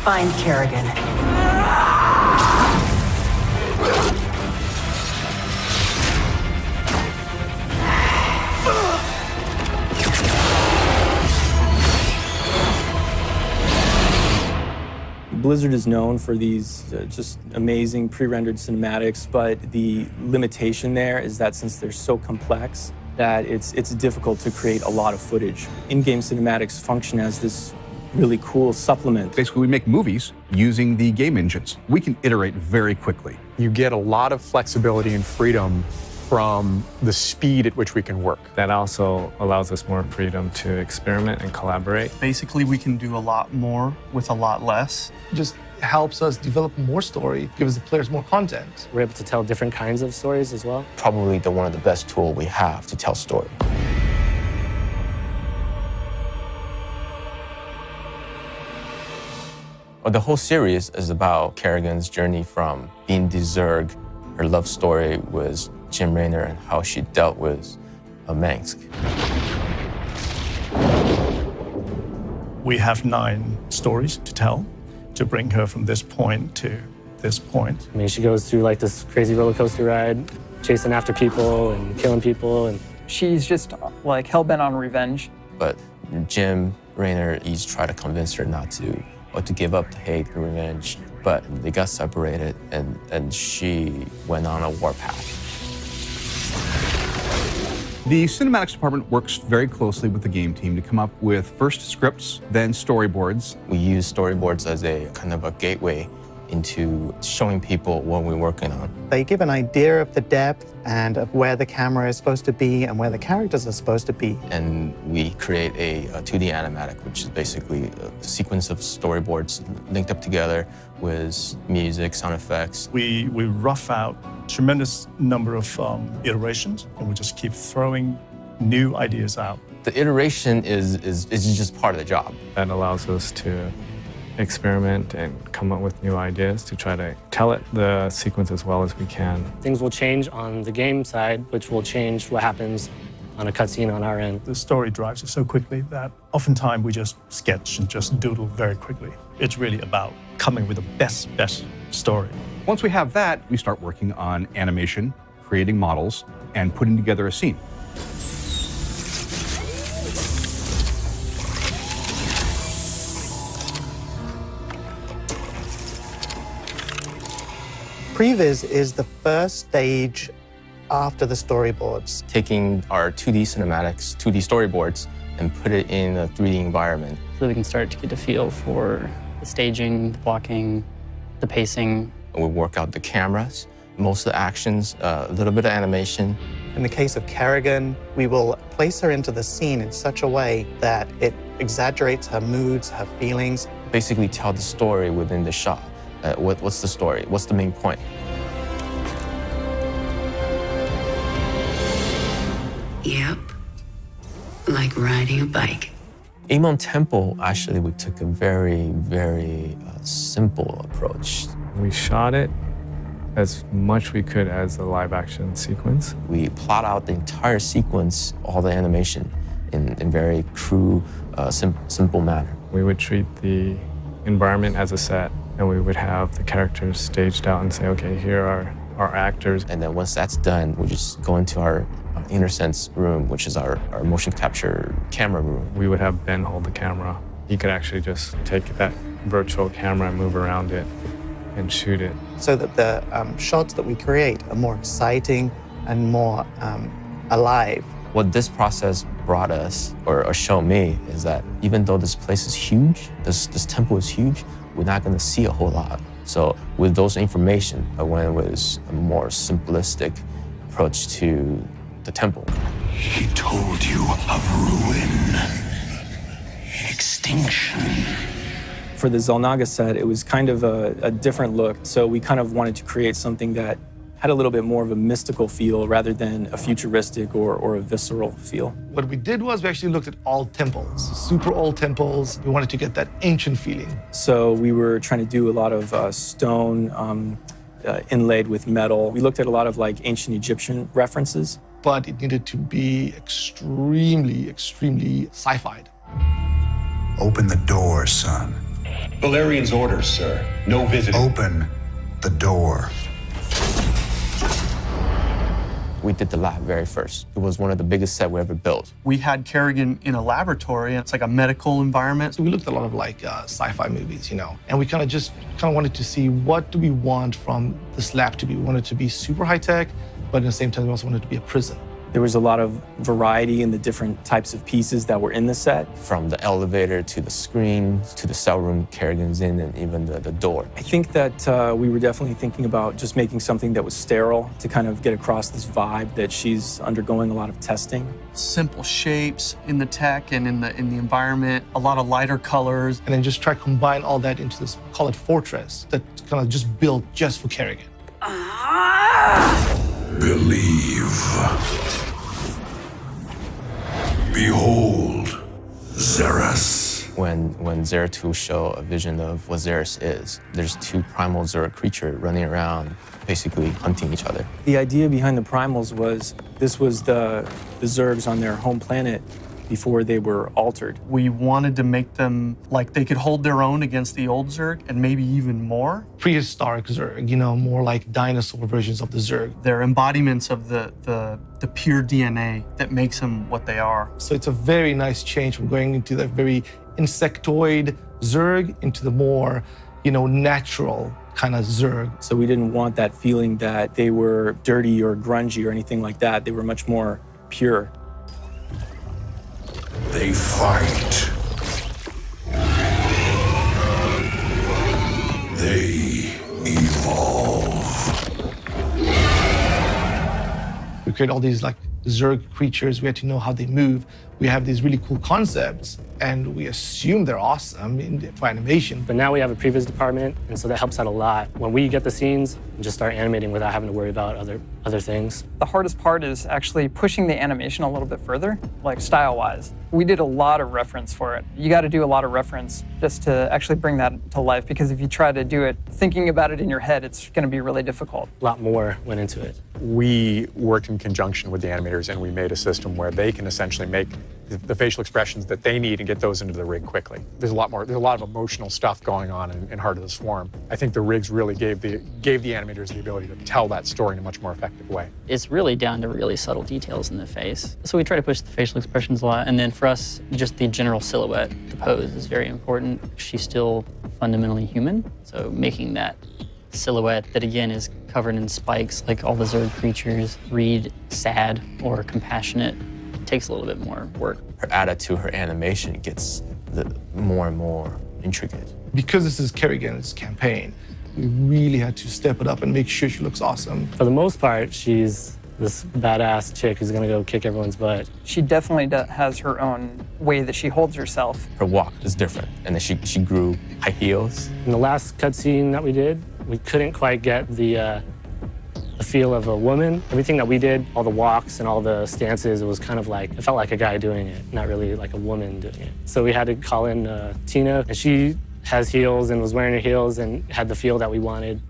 Find Kerrigan. Blizzard is known for these just amazing pre-rendered cinematics, but the limitation there is that since they're so complex, that it's difficult to create a lot of footage. In-game cinematics function as this really cool supplement. Basically, we make movies using the game engines. We can iterate very quickly. You get a lot of flexibility and freedom from the speed at which we can work. That also allows us more freedom to experiment and collaborate. Basically, we can do a lot more with a lot less. It just helps us develop more story, gives the players more content. We're able to tell different kinds of stories as well. Probably one of the best tools we have to tell story. Well, the whole series is about Kerrigan's journey from being the Zerg, her love story with Jim Raynor, and how she dealt with Mengsk. We have 9 stories to tell to bring her from this point to this point. I mean, she goes through like this crazy roller coaster ride, chasing after people and killing people. And she's just like hell-bent on revenge. But Jim Raynor each tried to convince her not to, or to give up the hate and revenge. But they got separated, and she went on a warpath. The cinematics department works very closely with the game team to come up with first scripts, then storyboards. We use storyboards as a kind of a gateway into showing people what we're working on. They give an idea of the depth and of where the camera is supposed to be and where the characters are supposed to be. And we create a 2D animatic, which is basically a sequence of storyboards linked up together with music, sound effects. We rough out a tremendous number of iterations, and we just keep throwing new ideas out. The iteration is just part of the job. That allows us to experiment and come up with new ideas to try to tell it the sequence as well as we can. things will change on the game side, which will change what happens on a cutscene on our end. The story drives us so quickly that oftentimes we just sketch and just doodle very quickly. It's really about coming with the best story. Once we have that, we start working on animation, creating models, and putting together a scene. Previs is the first stage after the storyboards. Taking our 2D cinematics, 2D storyboards, and put it in a 3D environment. So we can start to get a feel for the staging, the blocking, the pacing. We work out the cameras, most of the actions, a little bit of animation. In the case of Kerrigan, we will place her into the scene in such a way that it exaggerates her moods, her feelings. Basically tell the story within the shot. What's the story? What's the main point? Yep. Like riding a bike. Amon Temple, actually, we took a very, very simple approach. We shot it as much we could as a live action sequence. We plot out the entire sequence, all the animation, in very crude, simple manner. We would treat the environment as a set, and we would have the characters staged out and say, okay, here are our actors. And then once that's done, we just go into our InnerSense room, which is our motion capture camera room. We would have Ben hold the camera. He could actually just take that virtual camera and move around it and shoot it. So that the shots that we create are more exciting and more alive. What this process brought us, or showed me, is that even though this place is huge, this temple is huge, we're not going to see a whole lot. So with those information, I went with a more simplistic approach to the temple. He told you of ruin, extinction. For the Xel'Naga set, it was kind of a different look. So we kind of wanted to create something that had a little bit more of a mystical feel rather than a futuristic or a visceral feel. What we did was we actually looked at all temples, super old temples. We wanted to get that ancient feeling. So we were trying to do a lot of stone inlaid with metal. We looked at a lot of like ancient Egyptian references. But it needed to be extremely, extremely sci-fi'd. Open the door, son. Valerian's orders, sir. No visiting. Open the door. We did the lab very first. It was one of the biggest sets we ever built. We had Kerrigan in a laboratory, and it's like a medical environment. So we looked at a lot of like sci-fi movies, and we kind of wanted to see what do we want from this lab to be. We wanted it to be super high tech, but at the same time, we also wanted it to be a prison. There was a lot of variety in the different types of pieces that were in the set. From the elevator to the screen to the cell room Kerrigan's in, and even the door. I think that we were definitely thinking about just making something that was sterile to kind of get across this vibe that she's undergoing a lot of testing. Simple shapes in the tech and in the environment, a lot of lighter colors. And then just try to combine all that into this, call it fortress, that's kind of just built just for Kerrigan. Believe. Behold, Xeris. When Zeratul show a vision of what Xeris is, there's two primal Zerg creatures running around, basically hunting each other. The idea behind the primals was this was the Zergs on their home planet before they were altered. We wanted to make them like they could hold their own against the old Zerg and maybe even more. Prehistoric Zerg, more like dinosaur versions of the Zerg. They're embodiments of the pure DNA that makes them what they are. So it's a very nice change from going into the very insectoid Zerg into the more, natural kind of Zerg. So we didn't want that feeling that they were dirty or grungy or anything like that. They were much more pure. They fight. They evolve. We create all these like Zerg creatures. We had to know how they move. We have these really cool concepts, and we assume they're awesome for animation. But now we have a previs department, and so that helps out a lot. When we get the scenes and just start animating without having to worry about other things. The hardest part is actually pushing the animation a little bit further, like style-wise. We did a lot of reference for it. You got to do a lot of reference just to actually bring that to life, because if you try to do it thinking about it in your head, it's going to be really difficult. A lot more went into it. We worked in conjunction with the animators, and we made a system where they can essentially make the facial expressions that they need and get those into the rig quickly. There's a lot of emotional stuff going on in Heart of the Swarm. I think the rigs really gave the animators the ability to tell that story in a much more effective way. It's really down to really subtle details in the face. So we try to push the facial expressions a lot, and then for us, just the general silhouette, the pose is very important. She's still fundamentally human, so making that silhouette that again is covered in spikes like all the Zerg creatures read sad or compassionate takes a little bit more work. Her attitude, her animation gets more and more intricate. Because this is Kerrigan's campaign, we really had to step it up and make sure she looks awesome. For the most part, she's this badass chick who's gonna go kick everyone's butt. She definitely has her own way that she holds herself. Her walk is different, and then she grew high heels. In the last cutscene that we did, we couldn't quite get the feel of a woman. Everything that we did, all the walks and all the stances, it was kind of like, it felt like a guy doing it, not really like a woman doing it. So we had to call in Tina, and she has heels and was wearing her heels and had the feel that we wanted.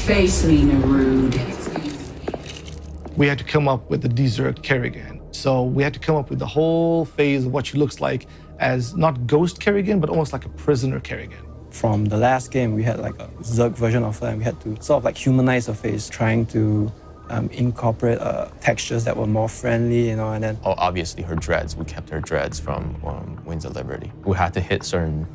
Face me, Nerude. We had to come up with the Zerg Kerrigan. So we had to come up with the whole phase of what she looks like as not ghost Kerrigan, but almost like a prisoner Kerrigan. From the last game, we had like a Zerg version of her, and we had to sort of like humanize her face, trying to incorporate textures that were more friendly, and then... Oh, obviously her dreads. We kept her dreads from Wings of Liberty. We had to hit certain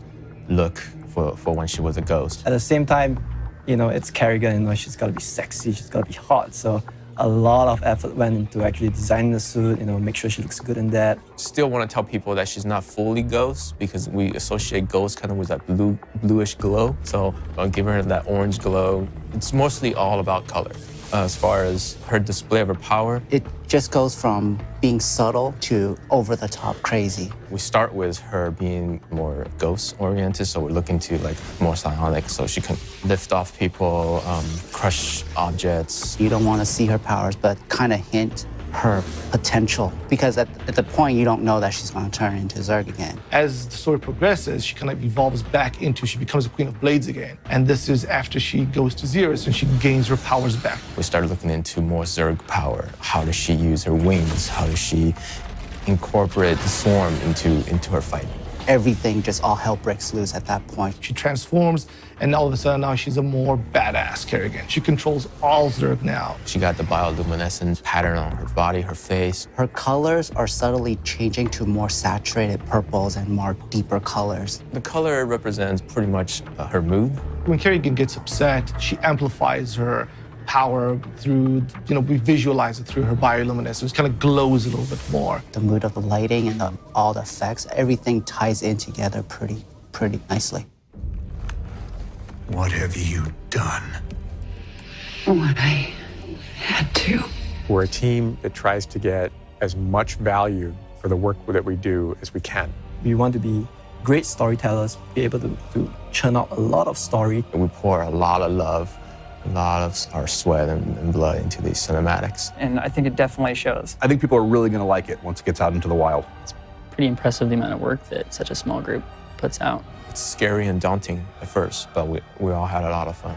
look for when she was a ghost. At the same time, it's Kerrigan, she's got to be sexy, she's got to be hot, so a lot of effort went into actually designing the suit, make sure she looks good in that. Still want to tell people that she's not fully ghost, because we associate ghost kind of with that bluish glow. So I'll give her that orange glow. It's mostly all about color. As far as her display of her power, it just goes from being subtle to over-the-top crazy. We start with her being more ghost-oriented, so we're looking to like more psionic, so she can lift off people, crush objects. You don't want to see her powers, but kind of hint her potential, because at the point you don't know that she's going to turn into Zerg again. As the story progresses, she kind of evolves back into, she becomes a Queen of Blades again. And this is after she goes to Xeris and she gains her powers back. We started looking into more Zerg power. How does she use her wings? How does she incorporate the swarm into her fight? everything just all hell breaks loose at that point. She transforms, and all of a sudden now she's a more badass Kerrigan. She controls all Zerg now. She got the bioluminescent pattern on her body, her face. Her colors are subtly changing to more saturated purples and more deeper colors. The color represents pretty much her mood. When Kerrigan gets upset, she amplifies her power through, we visualize it through her bioluminescence. It kind of glows a little bit more. The mood of the lighting and all the effects, everything ties in together pretty nicely. What have you done? What I had to. We're a team that tries to get as much value for the work that we do as we can. We want to be great storytellers, be able to churn out a lot of story. We pour a lot of love, a lot of our sweat and blood into these cinematics. And I think it definitely shows. I think people are really going to like it once it gets out into the wild. It's pretty impressive the amount of work that such a small group puts out. It's scary and daunting at first, but we all had a lot of fun.